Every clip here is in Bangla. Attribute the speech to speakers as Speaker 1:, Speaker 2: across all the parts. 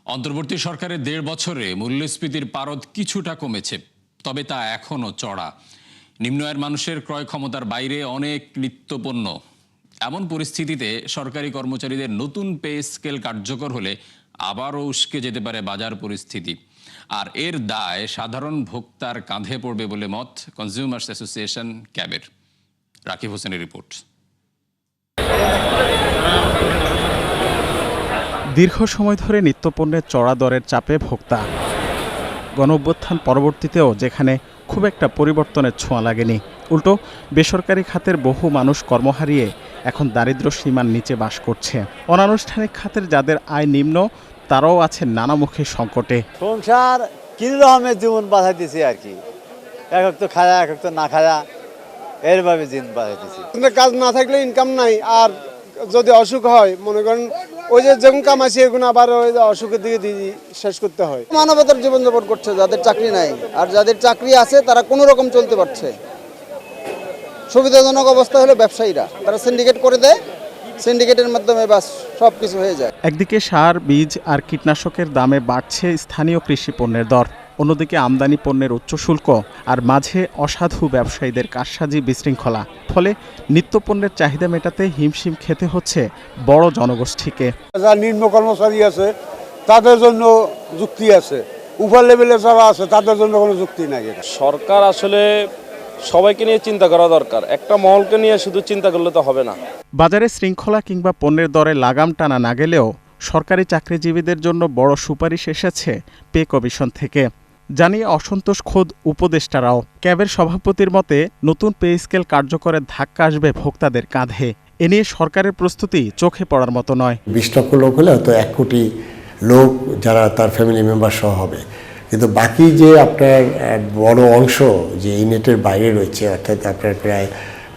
Speaker 1: অন্তর্বর্তী সরকারের ১.৫ বছরে মূল্যস্ফীতির পারদ কিছুটা কমেছে, তবে তা এখনো চড়া। নিম্ন আয়ের মানুষের ক্রয় ক্ষমতার বাইরে অনেক নিত্যপণ্য। এমন পরিস্থিতিতে সরকারি কর্মচারীদের নতুন পে স্কেল কার্যকর হলে আবারও উস্কে যেতে পারে বাজার পরিস্থিতি। আর এর দায় সাধারণ ভোক্তার কাঁধে পড়বে বলে মত কনজিউমার্স অ্যাসোসিয়েশন ক্যাবের। রাকিব হোসেনের রিপোর্ট।
Speaker 2: দীর্ঘ সময় ধরে নিত্যপণ্যের চড়া দরের চাপে ভোক্তা। গণঅভ্যুত্থান পরবর্তীতেও যেখানে খুব একটা পরিবর্তনের ছোঁয়া লাগেনি, উল্টো বেসরকারি খাতের বহু মানুষ কর্ম হারিয়ে এখন দারিদ্র্য সীমার নিচে বাস করছে। অনানুষ্ঠানিক খাতের যাদের আয় নিম্ন, তারাও আছে নানামুখী সংকটে।
Speaker 3: সংসার কিরকমের জীবন বাঁচাইতেছি আর কি, এক তো খায়া এক তো না খায়া, এরভাবে জীবন বাঁচাইতেছি।
Speaker 4: কাজ না থাকলে ইনকাম নাই, আর যদি অসুখ হয় মনে করেন ওই যে যেমন কামাইছি এগুলো আবার ওই অসুখের দিকে শেষ করতে হয়।
Speaker 5: মানবতার জীবনযাপন করছে যাদের চাকরি নাই, আর যাদের চাকরি আছে তারা কোনো রকম চলতে পারছে। সুবিধাজনক অবস্থা হলো ব্যবসায়ীরা, তারা সিন্ডিকেট করে দেয়, সিন্ডিকেটের মাধ্যমে বাস সব কিছু হয়ে যায়।
Speaker 2: একদিকে সার, বীজ আর কীটনাশকের দামে বাড়ছে স্থানীয় কৃষি পণ্যের দর, অন্যদিকে আমদানি পণ্যের উচ্চ শুল্ক, আর মাঝে অসাধু ব্যবসায়ীদের কারসাজি বিশৃঙ্খলা। ফলে নিত্যপণ্যের চাহিদা মেটাতে হিমশিম খেতে হচ্ছে বড় জনগোষ্ঠীকে।
Speaker 4: যারা নিম্ন কর্মচারী আছে তাদের জন্য যুক্তি আছে, উপর লেভেলে যারা আছে তাদের জন্য কোনো যুক্তি নাই।
Speaker 6: সরকার আসলে সবাইকে নিয়ে চিন্তা করা দরকার, একটা মহলকে নিয়ে শুধু চিন্তা করলে তো হবে না।
Speaker 2: বাজারে শৃঙ্খলা কিংবা পণ্যের দরে লাগাম টানা না গেলেও সরকারি চাকরিজীবীদের জন্য বড় সুপারিশ এসেছে পে কমিশন থেকে। জানিয়ে অসন্তোষ খোদ উপদেষ্টারাও। ক্যাবের সভাপতির মতে নতুন পে স্কেল কার্যকরের ধাক্কা আসবে ভোক্তাদের কাঁধে। এ নিয়ে সরকারের প্রস্তুতি চোখে পড়ার মতো নয়।
Speaker 7: ২০ লক্ষ লোক হলে হয়তো ১ কোটি লোক যারা তার ফ্যামিলি মেম্বার সহ হবে, কিন্তু বাকি যে আপনার বড় অংশ যে এই নেটের বাইরে রয়েছে, অর্থাৎ আপনার প্রায়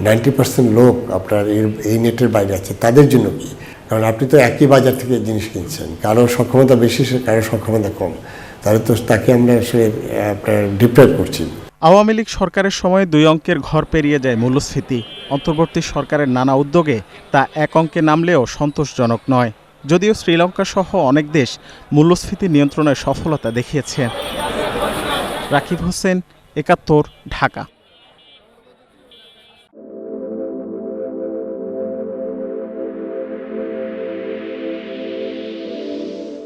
Speaker 7: 90% লোক আপনার এই নেটের বাইরে আছে, তাদের জন্য কি? কারণ আপনি তো একই বাজার থেকে জিনিস কিনছেন, কারো সক্ষমতা বেশি, কারো সক্ষমতা কম, তাহলে তো তাকে আমরা আসলে আপনার ডিপ্রাইভ করছি।
Speaker 2: আওয়ামী লীগ সরকারের সময় ২ অঙ্কের ঘর পেরিয়ে যায় মূল্যস্ফীতি। অন্তর্বর্তী সরকারের নানা উদ্যোগে তা ১ অঙ্কে নামলেও সন্তোষজনক নয়, যদিও শ্রীলঙ্কা সহ অনেক দেশ মূল্যস্ফীতি নিয়ন্ত্রণে সফলতা দেখিয়েছে। রাকিব হোসেন, ৭১, ঢাকা।